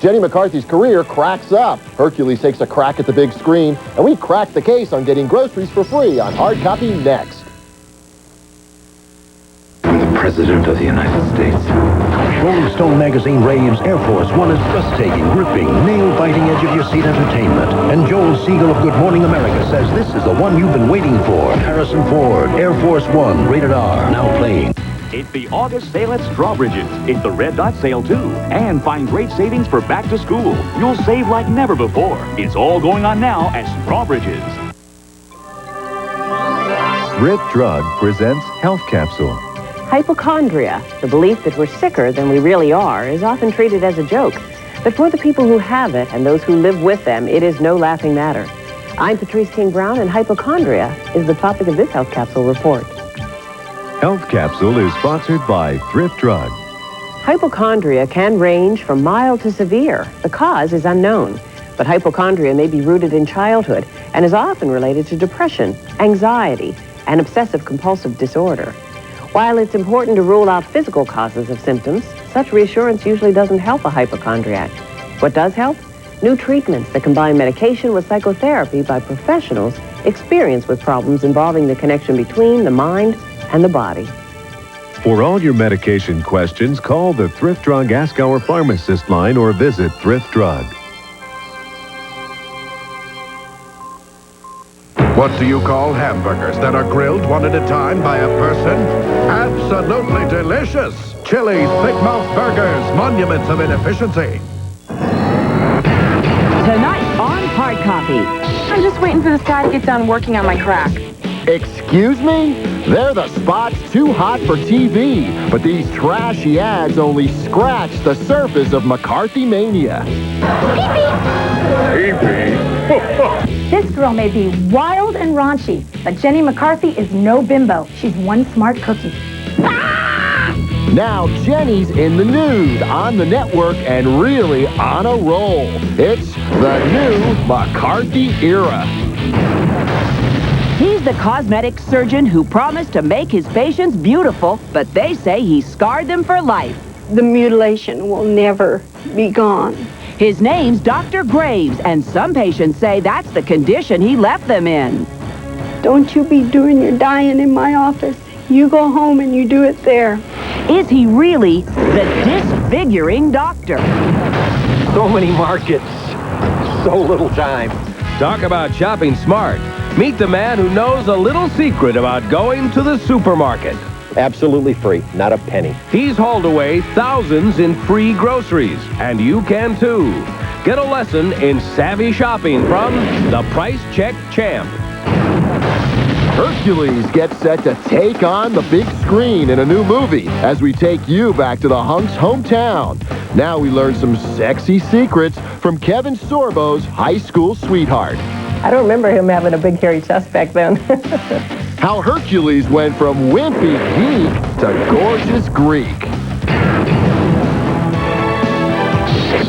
Jenny McCarthy's career cracks up. Hercules takes a crack at the big screen, and we crack the case on getting groceries for free on Hard Copy next. I'm the President of the United States. Rolling Stone magazine raves Air Force One is breathtaking, gripping, nail-biting edge-of-your-seat entertainment. And Joel Siegel of Good Morning America says this is the one you've been waiting for. Harrison Ford, Air Force One, rated R, now playing. It's the August sale at Strawbridge's. It's the Red Dot sale, too. And find great savings for back to school. You'll save like never before. It's all going on now at Strawbridge's. Thrift Drug presents Health Capsule. Hypochondria, the belief that we're sicker than we really are, is often treated as a joke. But for the people who have it and those who live with them, it is no laughing matter. I'm Patrice King-Brown, and hypochondria is the topic of this Health Capsule report. Health Capsule is sponsored by Thrift Drug. Hypochondria can range from mild to severe. The cause is unknown, but hypochondria may be rooted in childhood and is often related to depression, anxiety, and obsessive-compulsive disorder. While it's important to rule out physical causes of symptoms, such reassurance usually doesn't help a hypochondriac. What does help? New treatments that combine medication with psychotherapy by professionals experienced with problems involving the connection between the mind and the body. For all your medication questions, call the Thrift Drug Ask Our Pharmacist line or visit Thrift Drug. What do you call hamburgers that are grilled one at a time by a person? Absolutely delicious! Chili's Big Mouth Burgers, monuments of inefficiency. Tonight on Hard Copy. I'm just waiting for this guy to get done working on my crack. Excuse me? They're the spots too hot for TV, but these trashy ads only scratch the surface of McCarthy mania. This girl may be wild and raunchy, but Jenny McCarthy is no bimbo. She's one smart cookie. Now Jenny's in the nude, on the network, and really on a roll. It's the new McCarthy era. He's the cosmetic surgeon who promised to make his patients beautiful, but they say he scarred them for life. The mutilation will never be gone. His name's Dr. Graves, and some patients say that's the condition he left them in. Don't you be doing your dying in my office. You go home and you do it there. Is he really the disfiguring doctor? So many markets, so little time. Talk about shopping smart. Meet the man who knows a little secret about going to the supermarket. Absolutely free, not a penny. He's hauled away thousands in free groceries, and you can too. Get a lesson in savvy shopping from the Price Check Champ. Hercules gets set to take on the big screen in a new movie as we take you back to the hunk's hometown. Now we learn some sexy secrets from Kevin Sorbo's high school sweetheart. I don't remember him having a big hairy chest back then. How Hercules went from wimpy geek to gorgeous Greek.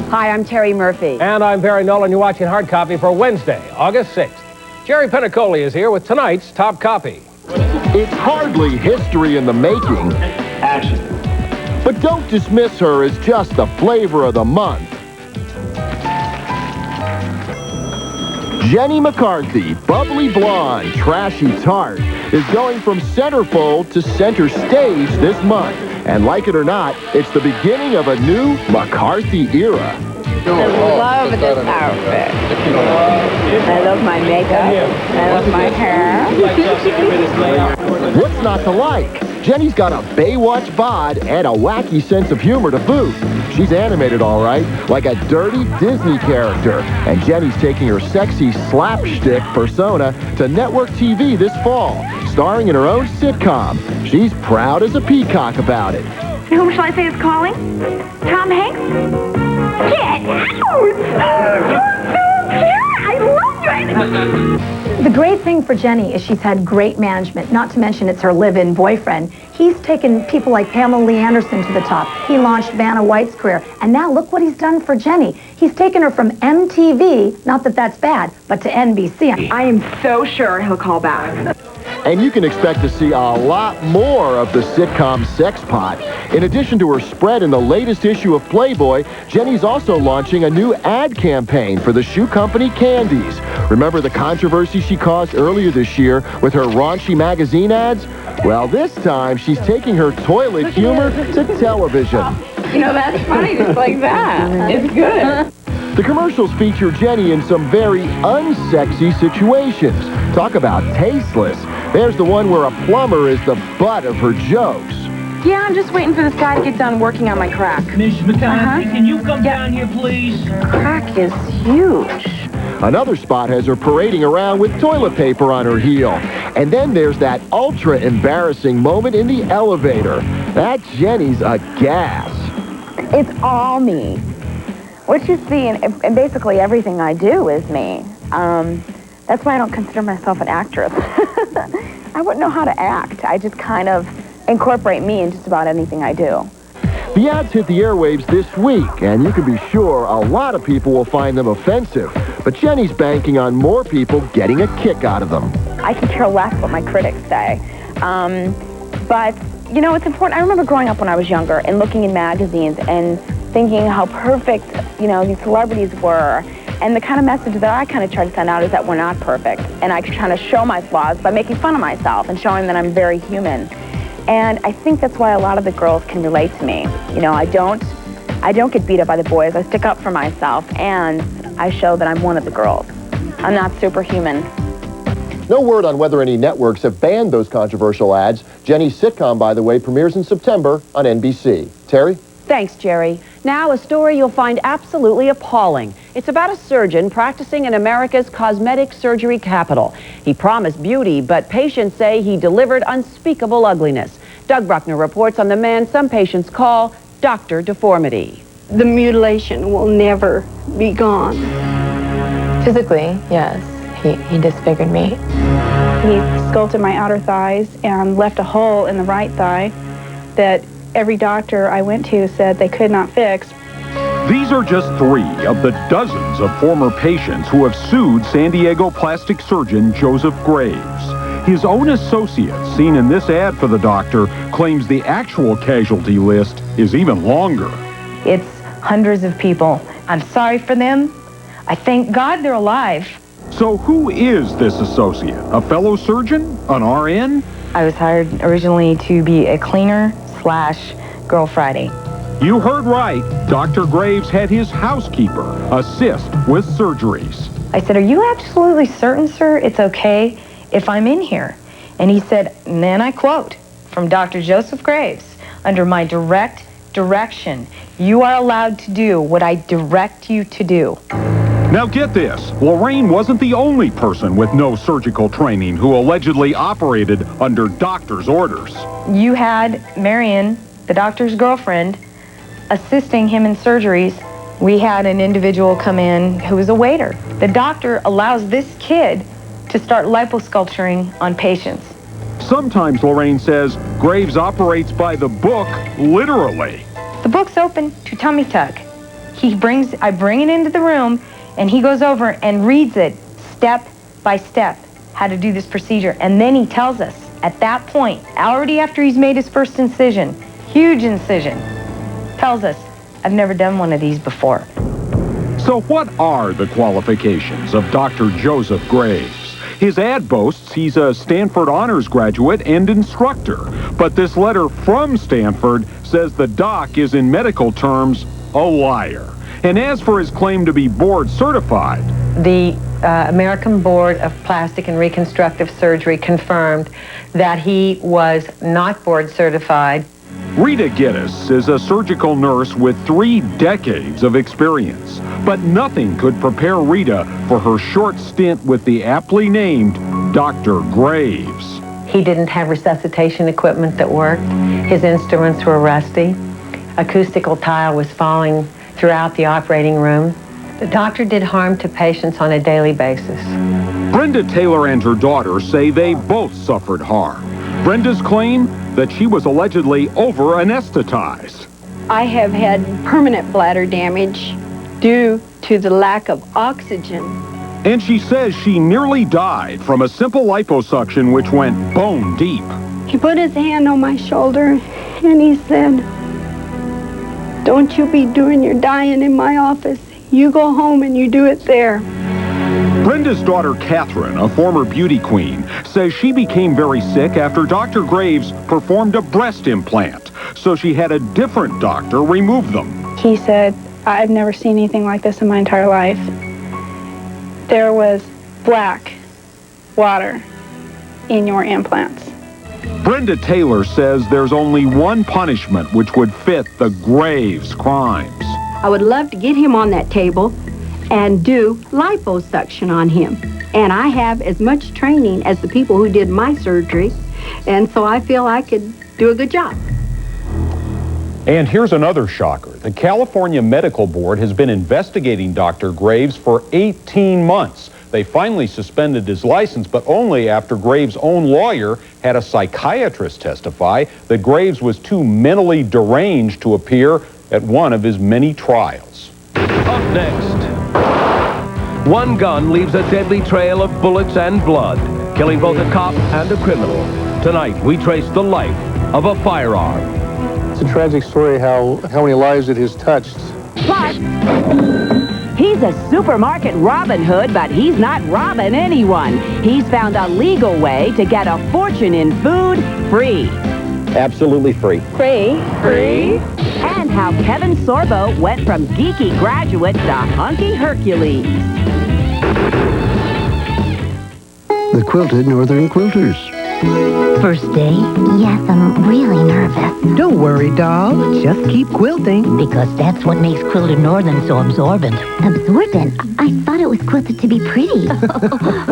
Hi, I'm Terry Murphy. And I'm Barry Nolan. You're watching Hard Copy for Wednesday, August 6th. Jerry Penacoli is here with tonight's top copy. It's hardly history in the making. Action. But don't dismiss her as just the flavor of the month. Jenny McCarthy, bubbly blonde, trashy tart, is going from centerfold to center stage this month. And like it or not, it's the beginning of a new McCarthy era. I love this outfit. I love my makeup. I love my hair. What's not to like? Jenny's got a Baywatch bod and a wacky sense of humor to boot. She's animated all right, like a dirty Disney character. And Jenny's taking her sexy slapstick persona to network TV this fall, starring in her own sitcom. She's proud as a peacock about it. Whom shall I say is calling? Tom Hanks? Get out! You're so cute! I love you! The great thing for Jenny is she's had great management, not to mention it's her live-in boyfriend. He's taken people like Pamela Lee Anderson to the top. He launched Vanna White's career, and now look what he's done for Jenny. He's taken her from MTV, not that that's bad, but to NBC. I am so sure he'll call back. And you can expect to see a lot more of the sitcom sex pot. In addition to her spread in the latest issue of Playboy, Jenny's also launching a new ad campaign for the shoe company Candies. Remember the controversy she caused earlier this year with her raunchy magazine ads? Well, this time she's taking her toilet humor to television. You know, that's funny, just like that. It's good. The commercials feature Jenny in some very unsexy situations. Talk about tasteless. There's the one where a plumber is the butt of her jokes. Yeah, I'm just waiting for this guy to get done working on my crack. Miss McCarthy, can you come down here, please? Crack is huge. Another spot has her parading around with toilet paper on her heel. And then there's that ultra-embarrassing moment in the elevator. That Jenny's a gas. It's all me. What you see, and basically everything I do is me. That's why I don't consider myself an actress. I wouldn't know how to act. I just kind of incorporate me in just about anything I do. The ads hit the airwaves this week, and you can be sure a lot of people will find them offensive. But Jenny's banking on more people getting a kick out of them. I could care less what my critics say. But, you know, it's important. I remember growing up when I was younger and looking in magazines and thinking how perfect, you know, these celebrities were. And the kind of message that I kind of try to send out is that we're not perfect. And I try to show my flaws by making fun of myself and showing that I'm very human. And I think that's why a lot of the girls can relate to me. You know, I don't get beat up by the boys. I stick up for myself, and I show that I'm one of the girls. I'm not superhuman. No word on whether any networks have banned those controversial ads. Jenny's sitcom, by the way, premieres in September on NBC. Terry? Thanks, Jerry. Now, a story you'll find absolutely appalling. It's about a surgeon practicing in America's cosmetic surgery capital. He promised beauty, but patients say he delivered unspeakable ugliness. Doug Bruckner reports on the man some patients call Dr. Deformity. The mutilation will never be gone. Physically, yes. He disfigured me. He sculpted my outer thighs and left a hole in the right thigh that every doctor I went to said they could not fix. These are just 3 of the dozens of former patients who have sued San Diego plastic surgeon Joseph Graves. His own associate, seen in this ad for the doctor, claims the actual casualty list is even longer. It's hundreds of people. I'm sorry for them. I thank God they're alive. So who is this associate? A fellow surgeon? An RN? I was hired originally to be a cleaner/Girl Friday. You heard right. Dr. Graves had his housekeeper assist with surgeries. I said, "Are you absolutely certain, sir, it's okay if I'm in here?" And he said, and then I quote from Dr. Joseph Graves, "Under my direct direction, you are allowed to do what I direct you to do." Now get this, Lorraine wasn't the only person with no surgical training who allegedly operated under doctor's orders. You had Marion, the doctor's girlfriend, assisting him in surgeries. We had an individual come in who was a waiter. The doctor allows this kid to start liposculpturing on patients. Sometimes, Lorraine says, Graves operates by the book, literally. The book's open to tummy tuck. I bring it into the room, and he goes over and reads it step by step, how to do this procedure. And then he tells us, at that point, already after he's made his first incision, huge incision, tells us, "I've never done one of these before." So what are the qualifications of Dr. Joseph Graves? His ad boasts he's a Stanford honors graduate and instructor. But this letter from Stanford says the doc is, in medical terms, a liar. And as for his claim to be board certified, The American Board of Plastic and Reconstructive Surgery confirmed that he was not board certified. Rita Geddes is a surgical nurse with 3 decades of experience. But nothing could prepare Rita for her short stint with the aptly named Dr. Graves. He didn't have resuscitation equipment that worked. His instruments were rusty. Acoustical tile was falling throughout the operating room. The doctor did harm to patients on a daily basis. Brenda Taylor and her daughter say they both suffered harm. Brenda's claim that she was allegedly over-anesthetized. I have had permanent bladder damage due to the lack of oxygen And she says she nearly died from a simple liposuction which went bone deep. He put his hand on my shoulder and he said, "Don't you be doing your dying in my office. You go home and you do it there." Brenda's daughter, Catherine, a former beauty queen, says she became very sick after Dr. Graves performed a breast implant, so she had a different doctor remove them. He said, "I've never seen anything like this in my entire life." There was black water in your implants. Brenda Taylor says there's only one punishment which would fit the Graves crimes. I would love to get him on that table and do liposuction on him. And I have as much training as the people who did my surgery, and so I feel I could do a good job. And here's another shocker. The California Medical Board has been investigating Dr. Graves for 18 months. They finally suspended his license, but only after Graves' own lawyer had a psychiatrist testify that Graves was too mentally deranged to appear at one of his many trials. Up next, one gun leaves a deadly trail of bullets and blood, killing both a cop and a criminal. Tonight, we trace the life of a firearm. It's a tragic story how many lives it has touched. But he's a supermarket Robin Hood, but he's not robbing anyone. He's found a legal way to get a fortune in food free. Absolutely free. Free? Free? And how Kevin Sorbo went from geeky graduate to hunky Hercules. The Quilted Northern Quilters. First day? Yes, I'm really nervous. Don't worry, doll. Just keep quilting. Because that's what makes Quilted Northern so absorbent. Absorbent? I thought it was quilted to be pretty.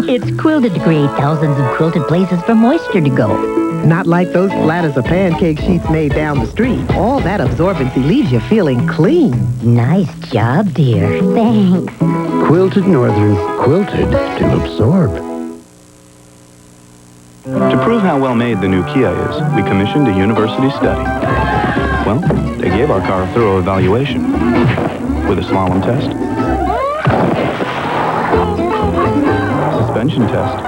It's quilted to create thousands of quilted places for moisture to go. Not like those flat as a pancake sheets made down the street. All that absorbency leaves you feeling clean. Nice job, dear. Thanks. Quilted Northern. Quilted to absorb. To prove how well made the new Kia is, we commissioned a university study. Well, they gave our car a thorough evaluation with a slalom test, suspension test,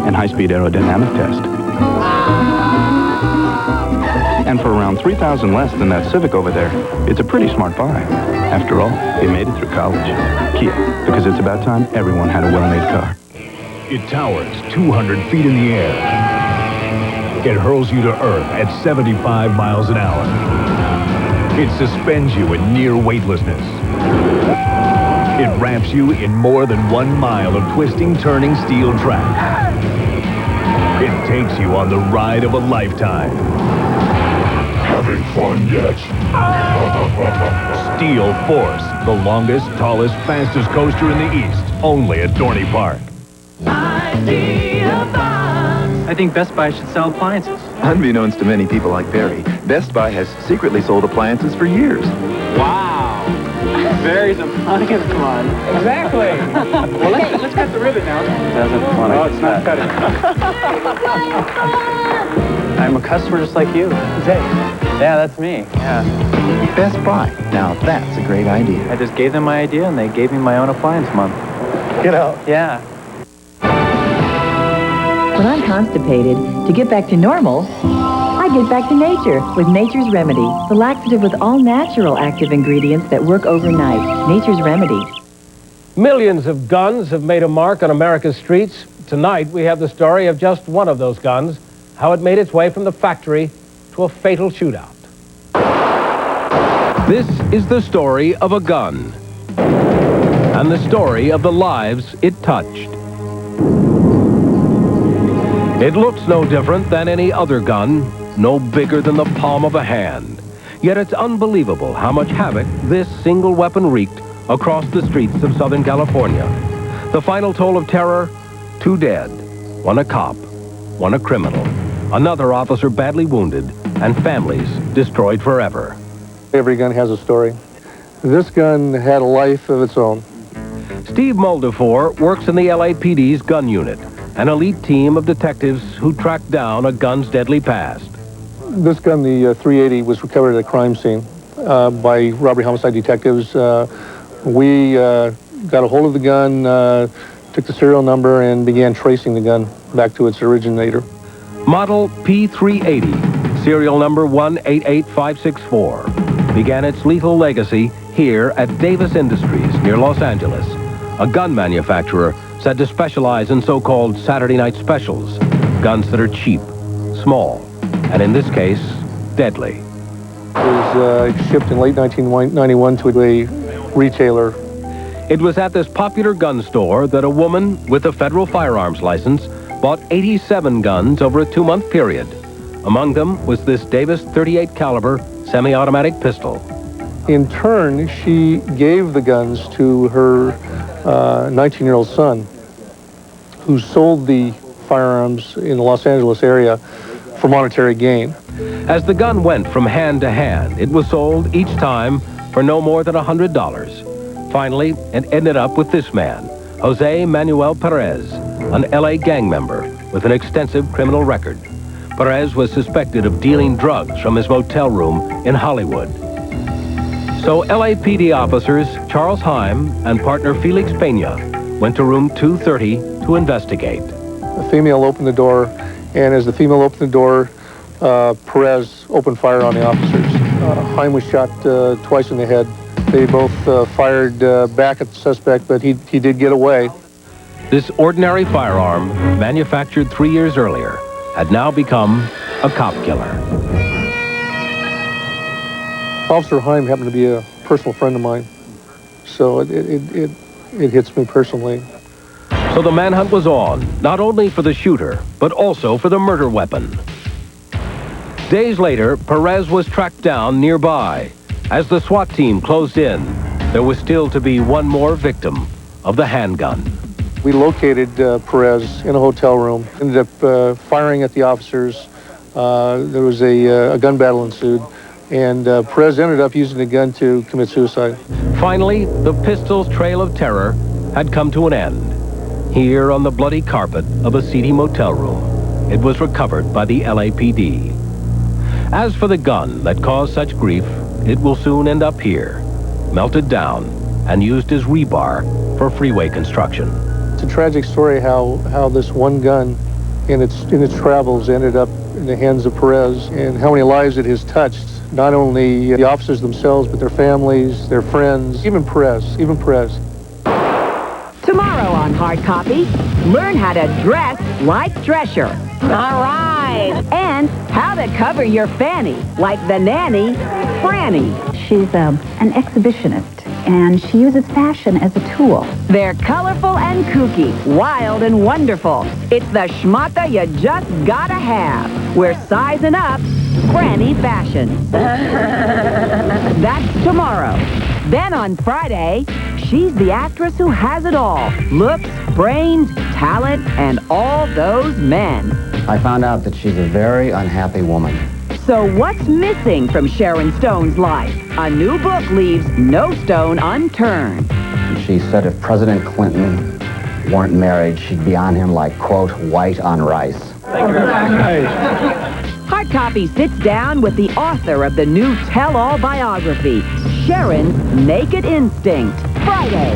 and high-speed aerodynamic test. And for around $3,000 less than that Civic over there, it's a pretty smart buy. After all, they made it through college. Kia, because it's about time everyone had a well-made car. It towers 200 feet in the air. It hurls you to Earth at 75 miles an hour. It suspends you in near weightlessness. It wraps you in more than 1 mile of twisting, turning steel track. It takes you on the ride of a lifetime. Having fun yet? Steel Force, the longest, tallest, fastest coaster in the East, only at Dorney Park. I think Best Buy should sell appliances. Unbeknownst to many people like Barry, Best Buy has secretly sold appliances for years. Wow. Barry's appliance one. Exactly. Well, let's cut the ribbon now. Doesn't want to. Oh, it's not cutting. I'm a customer just like you. Yeah, that's me. Yeah. Best Buy. Now that's a great idea. I just gave them my idea and they gave me my own appliance month. You know. Yeah. When I'm constipated, to get back to normal, I get back to nature with Nature's Remedy, the laxative with all natural active ingredients that work overnight. Nature's Remedy. Millions of guns have made a mark on America's streets. Tonight, we have the story of just one of those guns, how it made its way from the factory to a fatal shootout. This is the story of a gun, and the story of the lives it touched. It looks no different than any other gun, no bigger than the palm of a hand. Yet it's unbelievable how much havoc this single weapon wreaked across the streets of Southern California. The final toll of terror, 2 dead, 1 a cop, 1 a criminal, another officer badly wounded, and families destroyed forever. Every gun has a story. This gun had a life of its own. Steve Muldafor works in the LAPD's gun unit, an elite team of detectives who tracked down a gun's deadly past. This gun, the .380, was recovered at a crime scene by robbery homicide detectives We got a hold of the gun, took the serial number, and began tracing the gun back to its originator. Model P380, serial number 188564, began its lethal legacy here at Davis Industries near Los Angeles, a gun manufacturer said to specialize in so-called Saturday night specials, guns that are cheap, small, and in this case, deadly. It was shipped in late 1991 to a retailer. It was at this popular gun store that a woman with a federal firearms license bought 87 guns over a 2-month period. Among them was this Davis .38 caliber semi-automatic pistol. In turn, she gave the guns to her 19-year-old son, who sold the firearms in the Los Angeles area for monetary gain. As the gun went from hand to hand, it was sold each time for no more than $100. Finally, it ended up with this man, Jose Manuel Perez, an LA gang member with an extensive criminal record. Perez was suspected of dealing drugs from his motel room in Hollywood. So LAPD officers Charles Heim and partner Felix Pena went to room 230 to investigate. The female opened the door, and as the female opened the door, Perez opened fire on the officers. Heim was shot twice in the head. They both fired back at the suspect, but he did get away. This ordinary firearm, manufactured 3 years earlier, had now become a cop killer. Officer Heim happened to be a personal friend of mine, so it hits me personally. So the manhunt was on, not only for the shooter, but also for the murder weapon. Days later, Perez was tracked down nearby. As the SWAT team closed in, there was still to be one more victim of the handgun. We located Perez in a hotel room, ended up firing at the officers. There was a gun battle ensued, and Perez ended up using the gun to commit suicide. Finally, the pistol's trail of terror had come to an end. Here on the bloody carpet of a seedy motel room, it was recovered by the LAPD. As for the gun that caused such grief, it will soon end up here, melted down and used as rebar for freeway construction. It's a tragic story how this one gun in its travels ended up in the hands of Perez, and how many lives it has touched, not only the officers themselves, but their families, their friends, even Perez. Tomorrow on Hard Copy, learn how to dress like Drescher. All right. And how to cover your fanny like the nanny, Franny. She's an exhibitionist, and she uses fashion as a tool. They're colorful and kooky, wild and wonderful. It's the schmata you just gotta have. We're sizing up Franny Fashion. That's tomorrow. Then on Friday, she's the actress who has it all. Looks, brains, talent, and all those men. I found out that she's a very unhappy woman. So what's missing from Sharon Stone's life? A new book leaves no stone unturned. She said if President Clinton weren't married, she'd be on him like, quote, white on rice. Thank you very much. Hard Copy sits down with the author of the new tell-all biography, Sharon's Naked Instinct, Friday.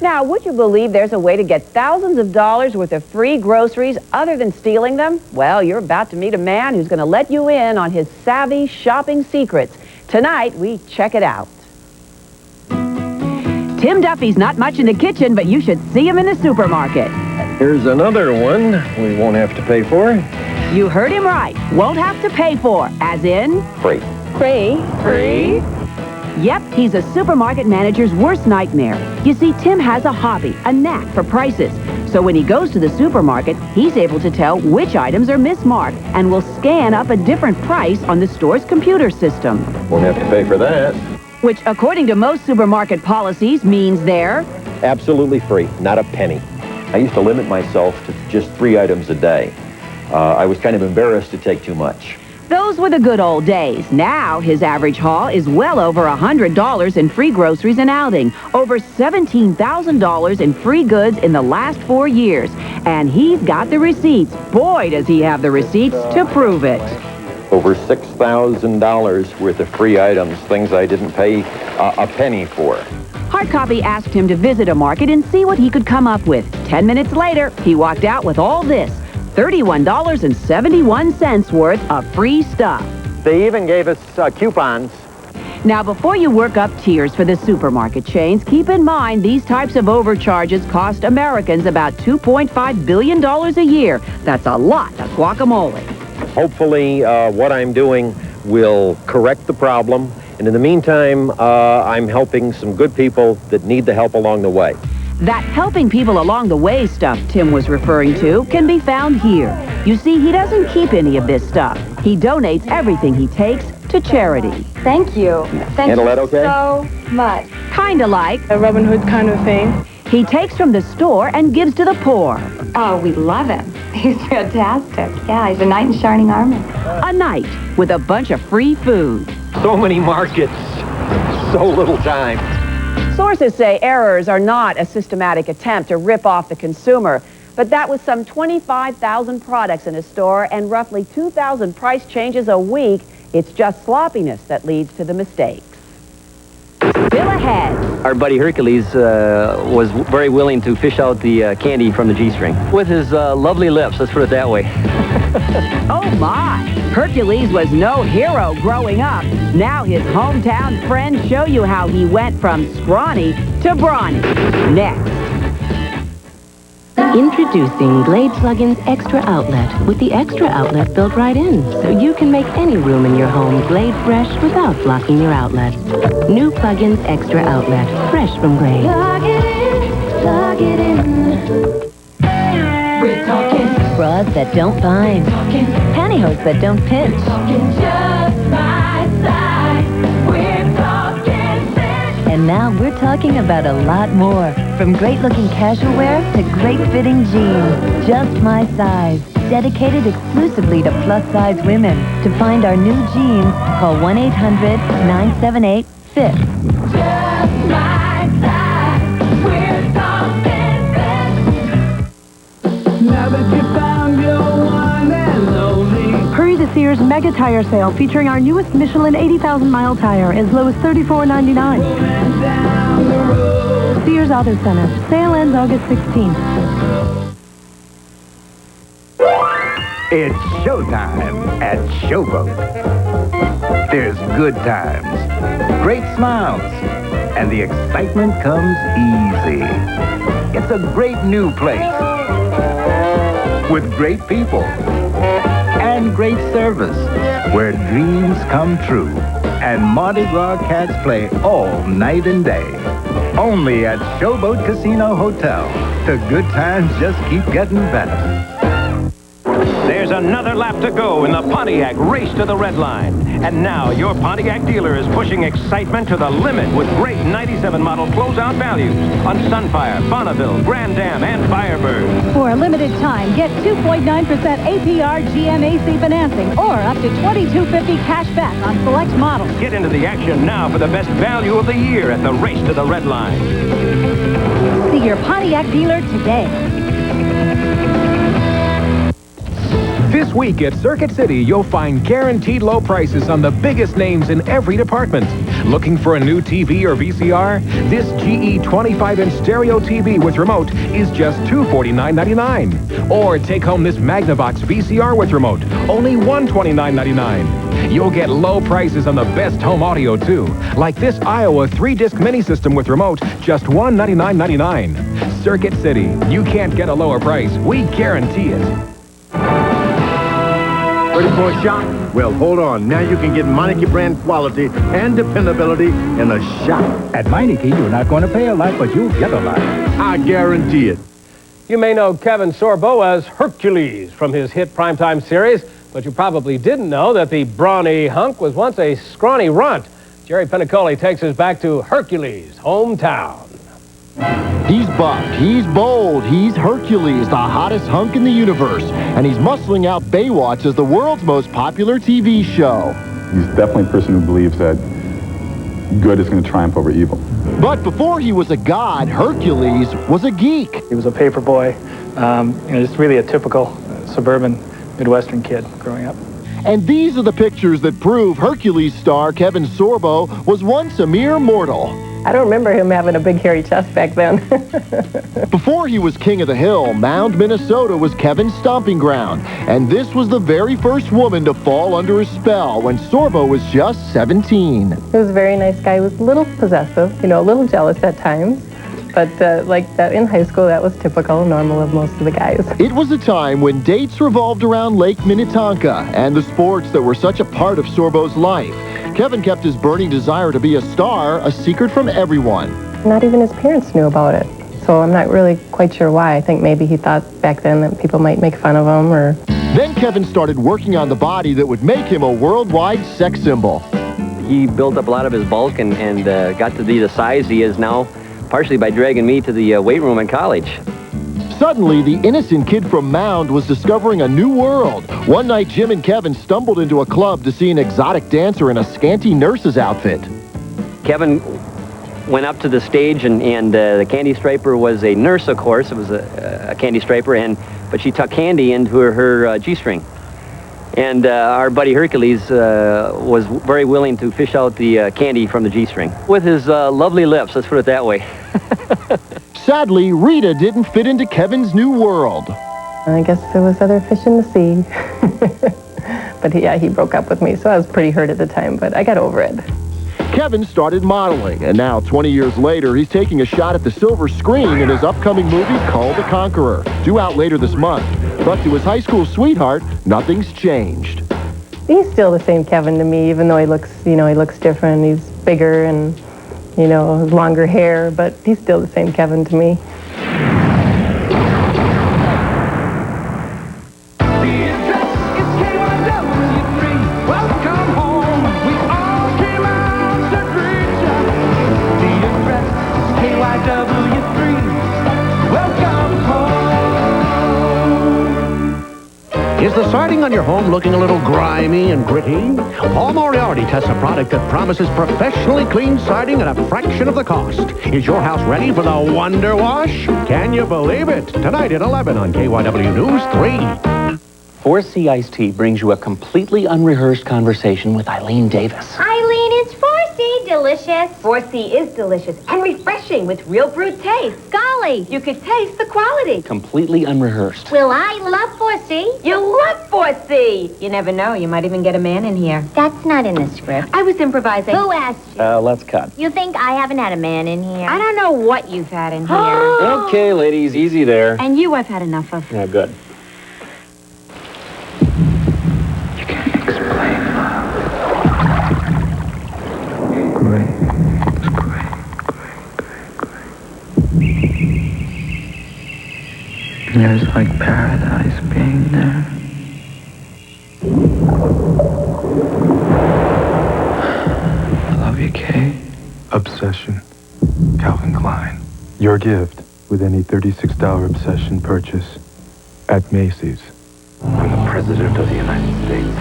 Now, would you believe there's a way to get thousands of dollars worth of free groceries other than stealing them? Well, you're about to meet a man who's going to let you in on his savvy shopping secrets. Tonight, we check it out. Tim Duffy's not much in the kitchen, but you should see him in the supermarket. Here's another one we won't have to pay for. You heard him right. Won't have to pay for, as in? Free. Free. Free? Yep, he's a supermarket manager's worst nightmare. You see, Tim has a hobby, a knack for prices. So when he goes to the supermarket, he's able to tell which items are mismarked and will scan up a different price on the store's computer system. Won't have to pay for that. Which, according to most supermarket policies, means they're Absolutely free, not a penny. I used to limit myself to just 3 items a day. I was kind of embarrassed to take too much. Those were the good old days. Now his average haul is well over $100 in free groceries and outing, over $17,000 in free goods in the last 4 years. And he's got the receipts. Boy, does he have the receipts to prove it. Over $6,000 worth of free items, things I didn't pay a penny for. Hardcopy asked him to visit a market and see what he could come up with. 10 minutes later, he walked out with all this, $31.71 worth of free stuff. They even gave us coupons. Now, before you work up tears for the supermarket chains, keep in mind these types of overcharges cost Americans about $2.5 billion a year. That's a lot of guacamole. Hopefully, what I'm doing will correct the problem. And in the meantime, I'm helping some good people that need the help along the way. That helping people along the way stuff Tim was referring to can be found here. You see, he doesn't keep any of this stuff. He donates everything he takes to charity. Thank you. Thank Handle you that okay? so much. Kinda like A Robin Hood kind of thing. he takes from the store and gives to the poor. Oh, we love him. He's fantastic. Yeah, he's a knight in shining armor. A night with a bunch of free food. So many markets, so little time. Sources say errors are not a systematic attempt to rip off the consumer, but that with some 25,000 products in a store and roughly 2,000 price changes a week, it's just sloppiness that leads to the mistakes. Bill ahead. Our buddy Hercules was very willing to fish out the candy from the G-string with his lovely lips, let's put it that way. Oh my! Hercules was no hero growing up. Now his hometown friends show you how he went from scrawny to brawny. Next. Introducing Glade Plug-in's Extra Outlet, with the extra outlet built right in, so you can make any room in your home Glade fresh without blocking your outlet. New Plug-in's Extra Outlet, fresh from Glade. Plug it in, plug it in. We're talking Bras that don't bind. Pantyhose that don't pinch. just my size. We're talking fit. And now we're talking about a lot more. From great-looking casual wear to great-fitting jeans. Just my size. Dedicated exclusively to plus-size women. To find our new jeans, call 1-800-978-FIT. Just my size. We're talking fit. Now that you found your one and only. Hurry to Sears Mega Tire Sale featuring our newest Michelin 80,000-mile tire as low as $34.99. Sears Auto Center. Sale ends August 16th. It's showtime at Showboat. There's good times, great smiles, and the excitement comes easy. It's a great new place with great people and great service where dreams come true and Mardi Gras cats play all night and day. Only at Showboat Casino Hotel. The good times just keep getting better. There's another lap to go in the Pontiac Race to the Red Line. And now your Pontiac dealer is pushing excitement to the limit with great 97 model closeout values on Sunfire, Bonneville, Grand Am, and Firebird. For a limited time, get 2.9% APR GMAC financing or up to $2,250 cash back on select models. Get into the action now for the best value of the year at the Race to the Red Line. See your Pontiac dealer today. This week at Circuit City, you'll find guaranteed low prices on the biggest names in every department. Looking for a new TV or VCR? This GE 25-inch stereo TV with remote is just $249.99. Or take home this Magnavox VCR with remote, only $129.99. You'll get low prices on the best home audio, too. Like this Iowa 3-disc mini system with remote, just $199.99. Circuit City. You can't get a lower price. We guarantee it. Ready for a shot? Well, hold on. Now you can get Meineke brand quality and dependability in a shot. At Meineke, you're not going to pay a lot, but you'll get a lot. I guarantee it. You may know Kevin Sorbo as Hercules from his hit primetime series, but you probably didn't know that the brawny hunk was once a scrawny runt. Jerry Penacoli takes us back to Hercules' hometown. He's buff, he's bold, he's Hercules, the hottest hunk in the universe, and he's muscling out Baywatch as the world's most popular TV show. He's definitely a person who believes that good is going to triumph over evil. But before he was a god, Hercules was a geek. He was a paper boy, just really a typical suburban Midwestern kid growing up. And these are the pictures that prove Hercules star Kevin Sorbo was once a mere mortal. I don't remember him having a big hairy chest back then. Before he was king of the hill, Mound, Minnesota was Kevin's stomping ground. And this was the very first woman to fall under his spell when Sorbo was just 17. He was a very nice guy. He was a little possessive, a little jealous at times. But like that in high school, that was typical, normal of most of the guys. It was a time when dates revolved around Lake Minnetonka and the sports that were such a part of Sorbo's life. Kevin kept his burning desire to be a star a secret from everyone. Not even his parents knew about it. So I'm not really quite sure why. I think maybe he thought back then that people might make fun of him or... Then Kevin started working on the body that would make him a worldwide sex symbol. He built up a lot of his bulk and got to be the size he is now, partially by dragging me to the weight room in college. Suddenly, the innocent kid from Mound was discovering a new world. One night, Jim and Kevin stumbled into a club to see an exotic dancer in a scanty nurse's outfit. Kevin went up to the stage, and the candy striper was a nurse, of course. It was a candy striper, but she tucked candy into her G-string. And our buddy Hercules was very willing to fish out the candy from the G-string with his lovely lips, let's put it that way. Sadly, Rita didn't fit into Kevin's new world. I guess there was other fish in the sea. But yeah, he broke up with me, so I was pretty hurt at the time, but I got over it. Kevin started modeling, and now, 20 years later, he's taking a shot at the silver screen in his upcoming movie, Kull the Conqueror, due out later this month. But to his high school sweetheart, nothing's changed. He's still the same Kevin to me, even though he looks different. He's bigger and, longer hair, but he's still the same Kevin to me. Is the siding on your home looking a little grimy and gritty? Paul Moriarty tests a product that promises professionally clean siding at a fraction of the cost. Is your house ready for the Wonder Wash? Can you believe it? Tonight at 11 on KYW News 3. 4C Iced Tea brings you a completely unrehearsed conversation with Eileen Davis. Eileen, it's 4C delicious. 4C is delicious and refreshing with real brewed taste. Golly, you could taste the quality. Completely unrehearsed. Well, I love 4C. You love 4C. You never know, you might even get a man in here. That's not in the script. I was improvising. Who asked you? Let's cut. You think I haven't had a man in here? I don't know what you've had in here. Okay, ladies, easy there. And you I've had enough of. Yeah, good. There's like paradise being there. I love you, Kate. Obsession. Calvin Klein. Your gift with any $36 Obsession purchase at Macy's. I'm the President of the United States.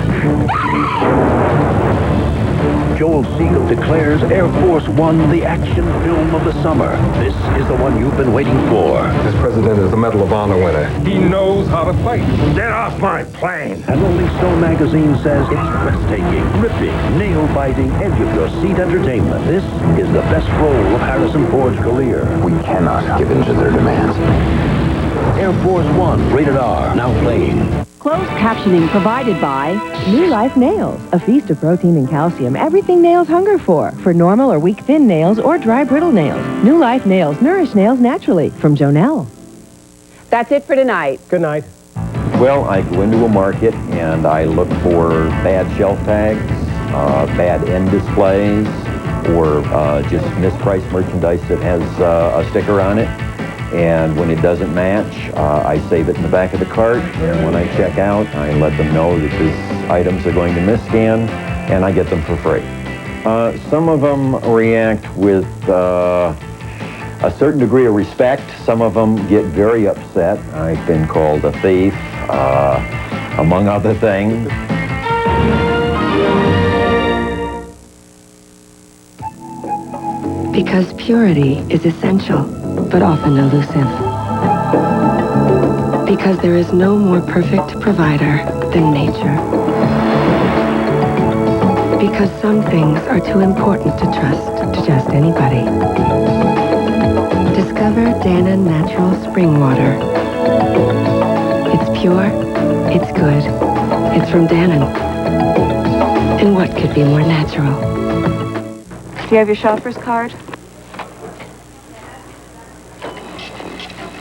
Joel Siegel declares Air Force One the action film of the summer. This is the one you've been waiting for. This president is a Medal of Honor winner. He knows how to fight. Get off my plane! And Rolling Stone magazine says it's breathtaking, ripping, nail-biting, edge-of-your-seat entertainment. This is the best role of Harrison Ford's career. We cannot give in to their demands. Air Force One, rated R, now playing. Closed captioning provided by New Life Nails, a feast of protein and calcium, everything nails hunger for normal or weak thin nails or dry brittle nails. New Life Nails nourish nails naturally. From Jonelle. That's it for tonight. Good night. Well, I go into a market and I look for bad shelf tags, bad end displays, or just mispriced merchandise that has a sticker on it. And when it doesn't match, I save it in the back of the cart, and when I check out, I let them know that these items are going to misscan, and I get them for free. Some of them react with a certain degree of respect. Some of them get very upset. I've been called a thief, among other things. Because purity is essential, but often elusive. Because there is no more perfect provider than nature. Because some things are too important to trust to just anybody. Discover Dannon Natural Spring Water. It's pure, it's good, it's from Dannon. And what could be more natural? Do you have your shopper's card?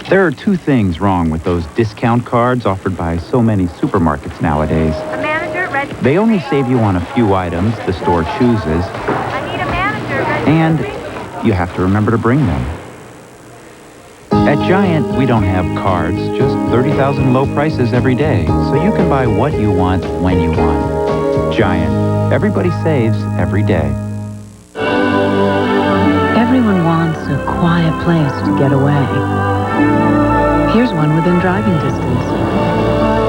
There are two things wrong with those discount cards offered by so many supermarkets nowadays. The manager ready. They only save you on a few items the store chooses, I need a manager ready. and you have to remember to bring them. At Giant, we don't have cards, just 30,000 low prices every day, so you can buy what you want when you want. Giant, everybody saves every day. Everyone wants a quiet place to get away. Here's one within driving distance.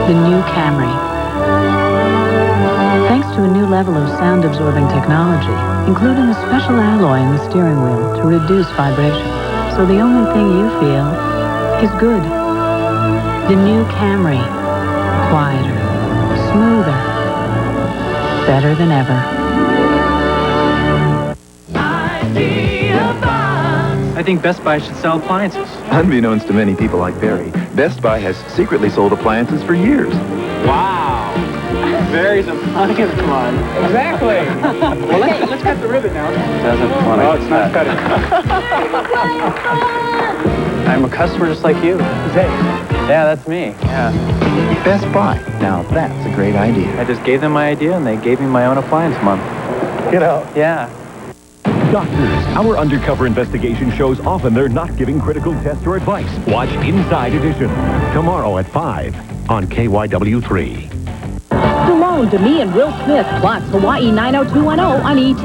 The new Camry. Thanks to a new level of sound-absorbing technology, including a special alloy in the steering wheel to reduce vibration, so the only thing you feel is good. The new Camry. Quieter, smoother, better than ever. I think Best Buy should sell appliances. Unbeknownst to many people like Barry, Best Buy has secretly sold appliances for years. Wow. Barry's appliance one. Exactly. Well, let's cut the ribbon now. Doesn't want to. Oh, it's not cutting. I'm a customer just like you. Zay. Yeah, that's me. Yeah. Best Buy. Now that's a great idea. I just gave them my idea and they gave me my own appliance month. You know. Yeah. Doctors, our undercover investigation shows often they're not giving critical tests or advice. Watch Inside Edition tomorrow at 5 on KYW3. Stallone, Demi, and Will Smith plots Hawaii 90210 on ET.